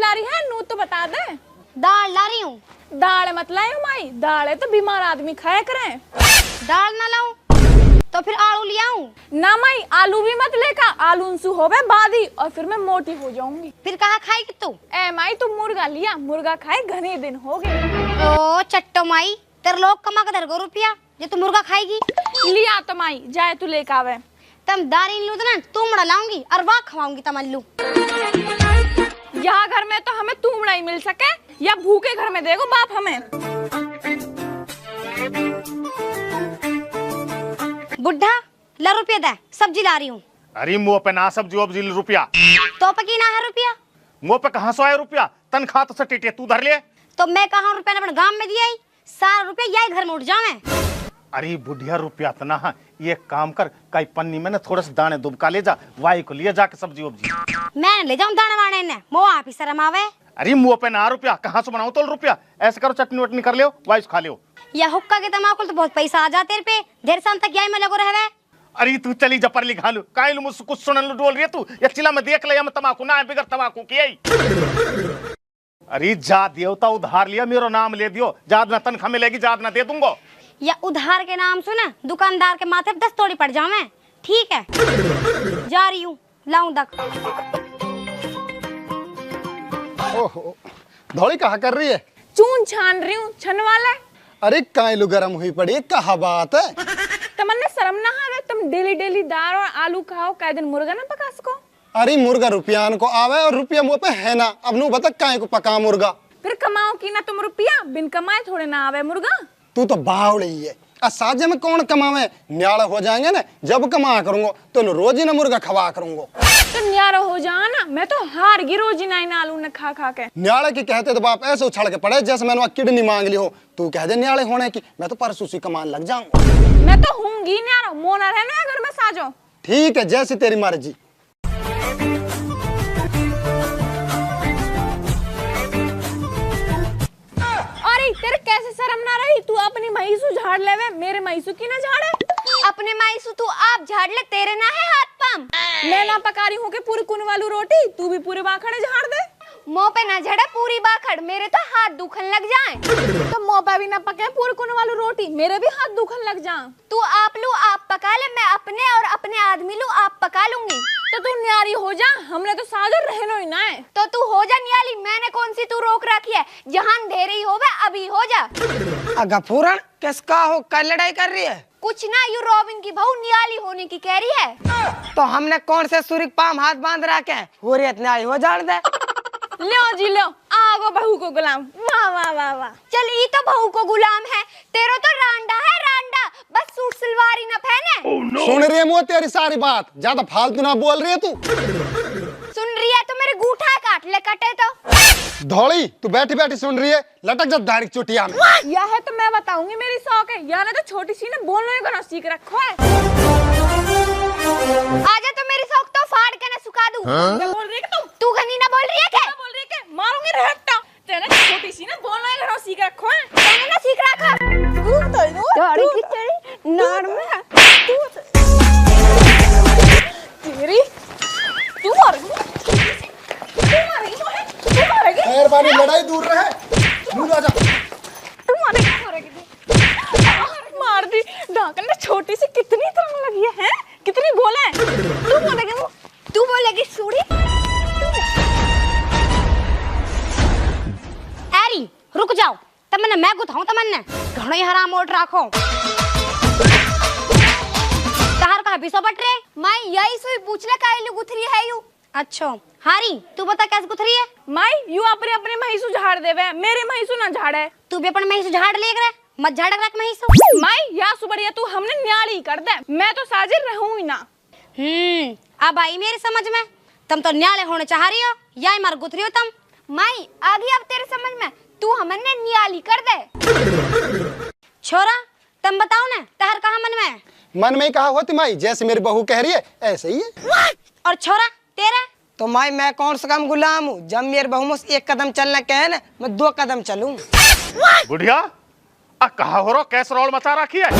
ला रही है? नू तो बता दे। दाल ला रही हूँ। दाल मत लाए माई, दाल है तो बीमार आदमी खाया करें। दाल ना लाऊं तो फिर आलू ले आऊं? ना माई, आलू भी मत लेका, आलू उनसू होवे बादी और फिर मैं मोटी हो जाऊंगी। फिर कहाँ खाएगी तू? ए माई तू मुर्गा लिया, मुर्गा खाए घने दिन हो गए। ओ चट्टो माई, तेरे लोग कमा के दरगो रुपया जो तू मुर्गा खाएगी। लिया तो माई, जाए तू लेके आवे। तम दारी लू तो ना तुमड़ा लाऊंगी और वाह खवाऊंगी तमल्लू। यहाँ घर में तो हमें तुमड़ा ही मिल सके या भूखे घर में देगो बाप हमें। बुढ़ा ला रुपया दे, सब्जी ला रही हूँ। अरे मुँह पे ना सब्जी वब्जी रुपया तो पे की ना है रुपया? मुँह पे कहाँ से आया रुपया? तनख्वाह तो सटीटे तू धर ले। तो मैं कहाँ रुपया ने अपने गांव में दिया ही, सारा रुपया यही घर में उठ जावे। अरे बुढ़िया रुपया तो ना, ये काम कर, कई पन्नी में ना थोड़ा सा दाने दुबका ले जा, वाई को लिए जाके सब्जी वब्जी। मैं ले जाऊं दाने वाने ने, मुँह आप ही शर्म आवे। अरे मुँह पे ना रुपया, कहाँ से बनाऊं तो रुपया? ऐसे करो चटनी वटनी कर लियो, वाई खा लियो। या हुक्का के तमाकुल तो बहुत पैसा आ जाते पे, देर शाम तक यही में लगो रहवे। अरे तू चली जपर लिखा लू, काइल मुझसे कुछ सुनन डोल रही है तू, या चिला में देख ले, मैं तमाकू ना बिगर तमाकू की आई। अरे जा देवता उधार लिया, मेरा नाम ले दियो, जाद ना तनख्वाह मिलेगी, जाद ना दे दूंगा। या उधार के नाम सुना दुकानदार के माथे पे 10 तोड़ी पड़ जावे। ठीक है जा रही हूँ, लाऊं तक। ओहो, धौली कहा कर रही है? चून छान रही हूँ, छन वाला। अरे काइलू गरम हुई पड़ी, कहा बात है? तमन्ने शर्म ना आवे, तुम डेली डेली दाल और आलू खाओ, कई दिन मुर्गा ना पका सको। अरे मुर्गा रुपयान को आवे और रुपया मुँह पे है ना, अब नू बता काहे को पका मुर्गा। फिर कमाओ की ना तुम रुपया, बिन कमाए थोड़े ना आवे मुर्गा। तू तो बावड़ी है, साजे में कौन कमावे? न्याड़ा हो जाएंगे ना, जब कमा करूंगा तो रोज ही ना मुर्गा खवा करूंगा। तो न्यारा हो जाना, मैं तो हार गई रोज ही आलू न खा खा के। न्याड़े की कहते तो बाप ऐसे उछाल के पड़े जैसे मैंने वहाँ किडनी मांग ली हो। तू कह दे न्याड़े होने की, मैं तो परसों सी कमान लग जाऊंगा। मैं तो हूँगी न्यारा, मोना रहना घर में साजो। ठीक है, जैसी तेरी मर्जी। अरे तेरे कैसे शर्म ना रही, तू अपनी महिसू झाड़ लेवे, मेरे महिसू की ना झाड़े। अपने माईसू तू आप झाड़ ले, तेरे ना है हाथ पम। मैं ना पका रही हूँ कि पूरी कुन वालू रोटी, तू भी पूरे बाखड़े झाड़ दे। मुँह पे ना झड़ा पूरी बाखड़, मेरे तो हाथ दुखन लग जाए। तो मोपा भी ना पके पूरी कुन वालू रोटी, मेरे भी हाथ दुखन लग जाए। तू आप लू आप पका ले, मैं अपने और अपने आदमी लू आप पका लूंगी। तो तू न्यारी हो जा, हमने तो साजो रहनो ही ना है। तो तू हो जा नियाली, मैंने कौन सी तू रोक रखी है? जहां ढेरी होवे अभी हो जा। गफूरन किसका हो, क्या लड़ाई कर रही है? कुछ ना, यू रॉबिन की बहू नियाली होने की कह रही है। तो हमने कौन से सूर्य पाम हाथ बांध रखे हैं? हुर्रियत न्याय हो जान दे। लो जी लो, आगो बहू को गुलाम। वाह वाह वाह वाह। चल ये तो बहू को गुलाम है, तेरो तो रांडा है रांडा, बस सूट सलवार ही ना पहने। सुन रही है मुँह तेरी सारी बात, ज्यादा फालतू ना बोल रही है तू। सुन रही है तो मेरे गूठा काट ले, कटे तो। धौली तू बैठी बैठी सुन रही है, लटक जा दाढ़ी चुटिया में। यह है तो मैं बताऊंगी, मेरी शौक है, या ना तो छोटी सी ना बोलने को ना सीख रखो है। आजा तो मेरी शौक तो फाड़ के ना सुखा दूं। क्या बोल रही है तू घनी ना बोल रही है क्या? बोल रही है क्या? मारूंगी रहता। तेरे छोटी सी ना बोलने को ना सीख रखो है। मैंने ना सीख रखा। दाढ़ी की तेरी नाड़ में तेरी तू मारेगी। मेहरबानी, लड़ाई दूर रहे, दूर आ जा। तू मारेगी मार दी ढाकन में, छोटी सी कितनी तरह लगी है, कितनी बोले। तू बोलेगी सूड़ी। एरी रुक जाओ, तमन्ना मैं गुथाऊं, तमन्ना घणो ही हराम ओट राखो। तहार कहा बिसो बट रे, मैं यही सोई पूछ ले काहे लु गुथरी है यू। अच्छा हारी तू बता कैसे गुथरी है? माई यू अपने अपने महिसू झाड़ देवे, मेरे महिसू ना झाड़े। तू भी अपने महिसू झाड़ ले रे, मत झाड़ रख महिसू। माई या सुबरिया तू हमने न्याली कर दे, मैं तो साजिर रहूं ही ना। अब आई मेरे समझ में, तुम तो न्याले होने चाह रही हो या मार गुथरी हो तुम। माई आ गई अब तेरे समझ में, तू हमने नियाली कर दे। छोरा तुम बताओ ना, तहर कहाँ मन में? मन में ही कहा होती माई, जैसे मेरी बहू कह रही है ऐसे ही है। और छोरा तेरा? तो माई मैं कौन सा काम गुलाम हूँ? जब मेरे बहू मुझसे एक कदम चलना कहे ना, मैं 2 कदम चलूं। बुढ़िया कहा हो रो, कैसे रोल मचा रखी है?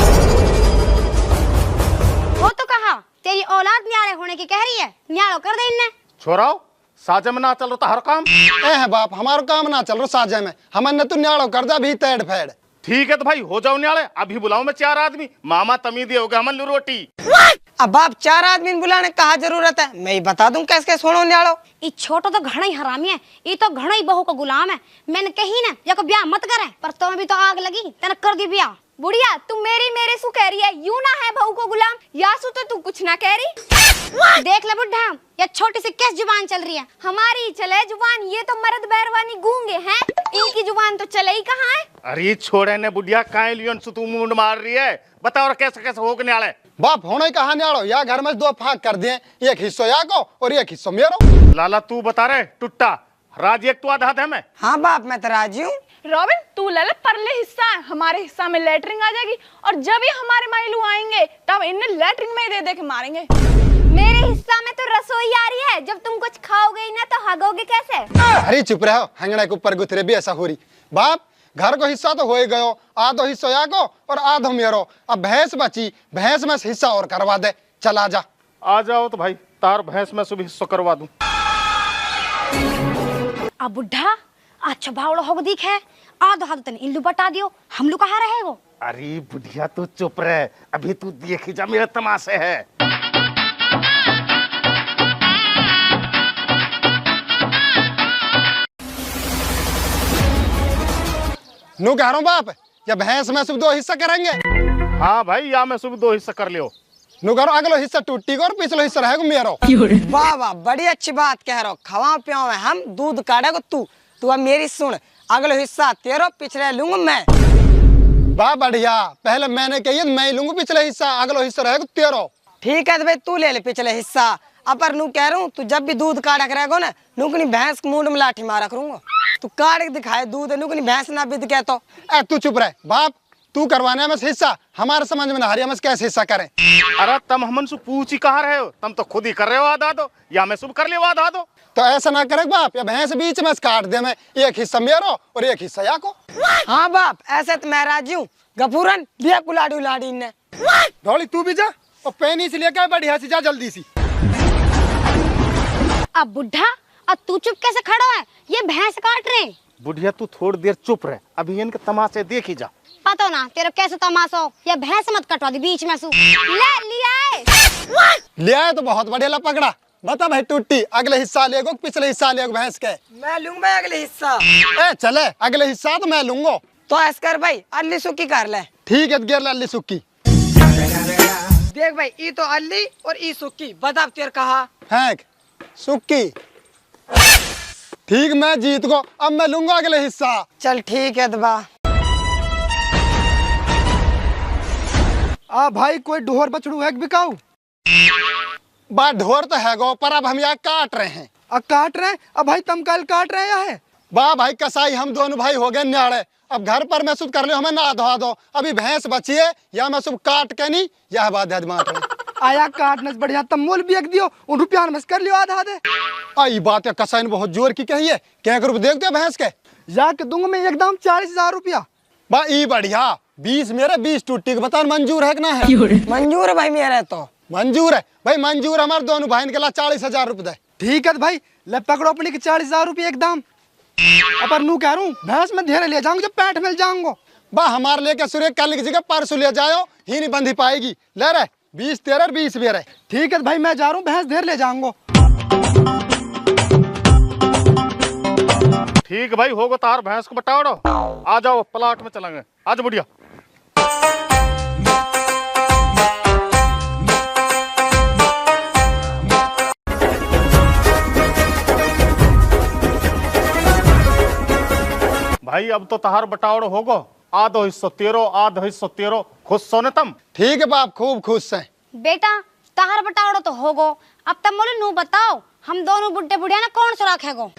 वो तो कहा तेरी औलाद न्यारे होने की कह रही है, न्यारो कर दे इन्ने। छोराओ साजे में ना चल रहा हर काम। ए है बाप, हमारो काम ना चल रहा साजे में, हमने तो न्याड़ो कर जा भी तेड़ फेड़। ठीक है तो भाई हो जाओ न्याले, अभी बुलाओ मैं 4 आदमी, मामा तमी दिए होगा हमन रोटी। अब बाप 4 आदमी बुलाने कहा जरूरत है, मैं ही बता दूं कैसे सोनो न्याड़ो। ई छोटो तो घड़ा ही हरामी है, ई तो घड़ा ही बहू का गुलाम है। मैंने कही ना या को ब्याह मत करे, पर तुम्हें भी तो आग लगी, तेने कर दी ब्याह। बुढ़िया तू मेरे सु कह रही है, यूं ना है बहू को गुलाम, यासु तो तू कुछ ना कह रही। देख ले बुढ़ा, ये छोटी सी कैस जुबान चल रही है। हमारी चले जुबान, ये तो मर्द बैरवानी गूंगे हैं, इनकी जुबान तो चले ही कहाँ है। अरे छोड़े ने बुढ़िया काय लियोन तू मुंड मार रही है, बताओ और कैसे कैसे हो न्याले। बाप होने कहा न्याड़ो, या घर में 2 भाग कर दिए, एक हिस्सो या को और एक हिस्सो मेरो। लाला तू बता रहे टुट्टा राज एक तू आधा है मैं। हाँ बाप मैं तो राजी हूँ। रॉबिन तू ले ले, परले हिस्सा है, हमारे हिस्सा में लेटरिंग आ जाएगी, और जब ये हमारे माइलू आएंगे तब इन्हें लेटरिंग में ही दे के मारेंगे। मेरे हिस्सा में तो रसोई आ रही है, जब तुम कुछ खाओगे ही ना तो हगोगे कैसे। अरे चुप रहो, हंगड़े के ऊपर गुथरे भी ऐसा हो रही। बाप घर को हिस्सा तो हो ही गयो, आधो हिस्सो या को और आधो मेरो। अब भैंस बची, भैंस में से हिस्सा और करवा दे, चला जा। आ जाओ तो भाई तार भैंस में सुबह हिस्सा करवा दूं। अब बुढ़ा अच्छा भावड़ो होग दिख है, आधो हाथ तने इल्लू बटा दियो, हम लोग कहाँ रहेगो। अरे बुढ़िया तू चुप रहे, अभी तू देखी जा मेरे तमाशे है। नू कह रहा हूँ बाप, या भैंस में सुबह 2 हिस्सा करेंगे। हाँ भाई या मैं सुबह 2 हिस्सा कर लियो। नू कह रहा हूँ अगलो हिस्सा टूटी को और पिछलो हिस्सा रहेगा मेरो। वाह वाह बड़ी अच्छी बात कह रहा हो, खवाओ पियाओ हम, दूध काटेगा तू अब मेरी सुन, अगलो हिस्सा तेरो, पिछले लूंगा मैं। वाह बढ़िया, पहले मैंने कही मैं लूंगा पिछले हिस्सा, अगलो हिस्सा रहेगा तेरो। ठीक है तो भाई तू ले ले पिछले हिस्सा। अपर नू कह रहा हूँ तू जब भी दूध काटा करेगा ना, नुकनी भैंस के मुंड में लाठी मारा करूंगा। तू काट के दिखाए दूध, नुकनी भैंस ना बिद के तो। ए तू चुप रहे बाप, तू करवाने में हिस्सा, हमारे समझ में ना हरिया में कैसे हिस्सा करें। अरे तम हमन से पूछ ही कहा रहे हो, तुम तो खुद ही कर रहे हो आधा दो, या मैं सुबह कर ले आधा दो। तो ऐसा ना करे बाप, या भैंस बीच में काट दे, मैं एक हिस्सा मेरो और एक हिस्सा या को। हाँ बाप ऐसे तो मैं राजी हूँ। गफूरन दिया कुलाड़ी उलाड़ी ने। ढोली तू भी जा और पैनी से लेकर बढ़िया से जा जल्दी सी। अब बुढ़ा अब तू चुप कैसे खड़ा है, ये भैंस काट रहे। बुढ़िया तू थोड़ी देर चुप रहे, अभी इनके तमाशे देख ही जा। पता ना तेरे कैसे तमाशा हो, ये भैंस मत कटवा दी बीच में सु। ले लिया ले आए तो बहुत बढ़िया ला पकड़ा। बता भाई टूटी अगले हिस्सा लेगो पिछले हिस्सा लेगो भैंस के। मैं लूंगा अगले हिस्सा। ए चले अगले हिस्सा तो मैं लूंगा। तो ऐस कर भाई अल्ली सुक्की कर ले। ठीक है गेर अल्ली सुक्की। देख भाई ई तो अल्ली और ई सुक्की, बता तेरे कहा। फेंक सुक्की। ठीक मैं जीत गो, अब मैं लूंगा अगले हिस्सा। चल ठीक है दबा। आ भाई कोई ढोर बछड़ू है बिकाऊ? बात ढोर तो है गो, पर अब हम यहाँ काट रहे हैं। अब काट रहे हैं? अब भाई तुम कल काट रहे हैं? वाह भाई कसाई हम दोनों भाई हो गए न्याड़े। अब घर पर मैं सुध कर लियो, हमें ना धो दो। अभी भैंस बची है, या मैं सुबह काट के नहीं यह बात है दिमाग में। आया काटने से बढ़िया तम मोल भी एक दियो, उन रुपया में कर लियो आधा दे। आई बात है कसाई ने बहुत जोर की कही है। क्या करूँ देख दो भैंस के जाके दूंगा मैं एकदम 40,000 रुपया। बा ई बढ़िया 20 मेरे 20 टूटी के बता मंजूर है कि ना है? मंजूर है भाई मेरा तो। मंजूर है भाई, मंजूर हमारे दोनों भाई के ला 40,000 रुपए दे। ठीक है भाई ले पकड़ो अपनी के 40,000 रुपये एकदम। अपन नू कह रहा हूँ भैंस में धेरे ले जाऊंगा जब पैंठ मिल जाऊंगा। बा हमारे लेके सूर्य कल की जगह परसों ले जाओ, ही नहीं बंधी पाएगी। ले रहे 20 तेरे 20 मेरे। ठीक है भाई मैं जा रहा हूँ, भैंस धेर ले जाऊंगा। ठीक भाई होगा तार भैंस को बटाओ, आ जाओ प्लाट में चलेंगे। आज बुढ़िया भाई अब तो तहार बटावड़ होगो, आधो हिस्सो तेरो आधो हिस्सो तेरो, खुश सोने तम। ठीक है बाप खूब खुश है। बेटा तहार बटावड़ो तो होगो, अब तब मोले नू बताओ हम दोनों बुड्ढे बुढ़िया ना कौन सा रखेगो।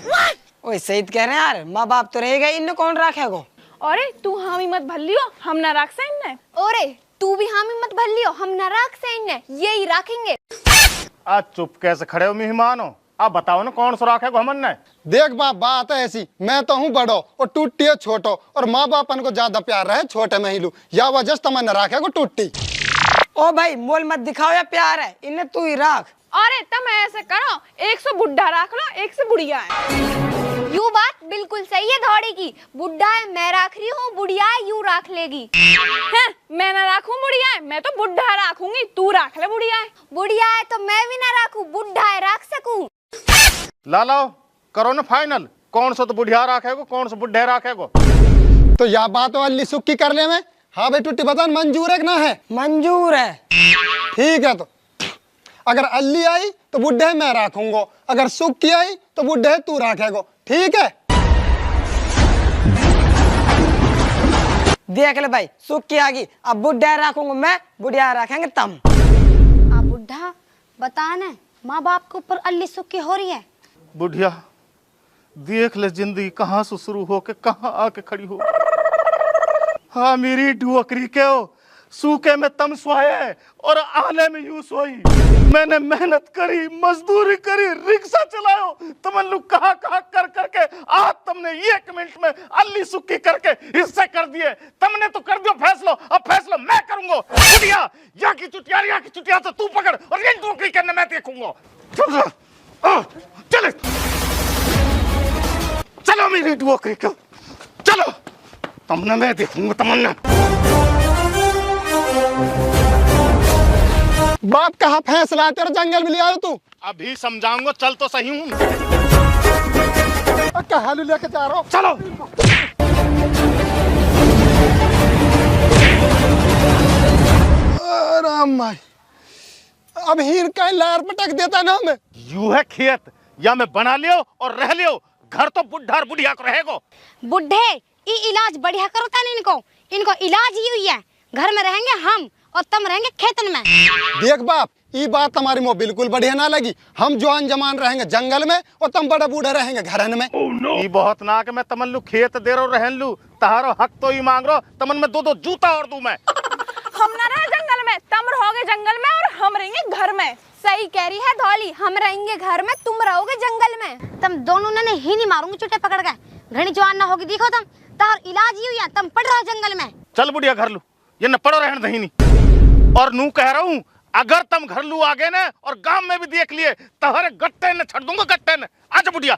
ओए सही कह रहे हैं यार, माँ बाप तो रहेगा, इन्हें कौन रखेगो। अरे तू हामी मत भल्लियो, हम ना राख से इन्ने। अरे तू भी हामी मत भल्लियो, हम ना राख से इन्ने, यही राखेंगे। आज चुप कैसे खड़े हो मेहमान हो, आप बताओ ना कौन सा रखेगो हमन ने। देख बाप बात है ऐसी, मैं तो हूँ बड़ो और टूटी है छोटो, और माँ बापन को ज्यादा प्यार रहे छोटे में ही लू, या वजह तमन रखे को टूटी। ओ भाई मोल मत दिखाओ या प्यार है, इन्हें तू ही राख। अरे तुम ऐसे करो, 100 बुढ़ा रख लो, 100 बुढ़िया है। यू बात बिल्कुल सही है धौड़ी की। बुढ़ा है मैं रख रही हूँ, बुढ़िया है यू रख लेगी। हैं, मैं ना रखूं बुढ़िया है, मैं तो बुढ़ा रखूंगी, तू रख ले बुढ़िया है। बुढ़िया है तो मैं भी ना रखूं, बुढ़ा है रख सकूं। लालो करो ना फाइनल, कौन सा तो बुढ़िया रखेगो, कौन सा बुढ़े रखेगो। तो या बात वाली सुक्की कर ले में। हाँ भाई टुट्टी बता मंजूर है कि ना है? मंजूर है। ठीक है, तो अगर अल्ली आई तो बुढ़े मैं रखूंगा, अगर सुक्की आई तो बुढ़े तू रखेगो, ठीक है? देख ले भाई, सुक्की आ गई, अब बुढ़ा रखूंगा मैं, बुढ़िया रखेंगे तुम। आ बुढ़ा बता ना, माँ बाप के ऊपर अल्ली सुक्की हो रही है। बुढ़िया देख ले जिंदगी कहाँ से शुरू हो के कहाँ आके खड़ी हो। हाँ मेरी डुअकरी के हो, सूखे में तम सोए और आले में यूं सोई। मैंने मेहनत करी, मजदूरी करी, रिक्शा चलाओ, तुम लोग कहाँ कहाँ कर करके आज तुमने 1 मिनट में अल्ली सुक्की करके हिस्से कर दिए। तुमने तो कर दियो फैसलो, अब फैसलो मैं करूंगा। बुढ़िया यहाँ की चुटिया से तू पकड़ और ये डुअकरी करने मैं देखूंगा। चले चलो मेरी डुअकरी को, चलो तुमने मैं देखूंगा तमन्ना। बाप कहाँ फैसला है तेरे जंगल में ले आयो तू? अभी समझाऊंगा, चल तो सही हूँ। कहाँ लेके जा रहा हो? चलो राम भाई, अब हीर का लार पटक देता ना हमें। यू है खेत, या मैं बना लियो और रह लियो, घर तो बुढ़ा और बुढ़िया को रहेगो। बुढ़े ई इलाज बढ़िया करता नहीं इनको इलाज ही हुई है। घर में रहेंगे हम और तुम रहेंगे खेतन में। देख बाप, ये बात तुम्हारी मुँह बिल्कुल बढ़िया ना लगी। हम जवान जमान रहेंगे जंगल में और तुम बड़े बूढ़े रहेंगे घरन में। ये बहुत ना कि मैं तमन लू खेत दे रो रहन लू, तहारो हक तो ही मांग रो, तमन में 2-2 जूता और दूं मैं। हम ना रहे जंगल में, तुम रहोगे जंगल में और हम रहेंगे घर में। सही कह रही है धौली, हम रहेंगे घर में, तुम रहोगे जंगल में। तुम दोनों ने ही नहीं मारूंगी चुटे पकड़ के, घनी जवान ना होगी। देखो तुम तार इलाज ही हुई है, तुम पड़ रहो जंगल में। चल बुढ़िया घर लू, ये न पड़ो रहन दहीनी। और नू कह रहा हूँ, अगर तुम घर लू आ गए ना और गांव में भी देख लिए, तहरे गट्टे न छड़ दूंगा, गट्टे न। आजा बुढ़िया।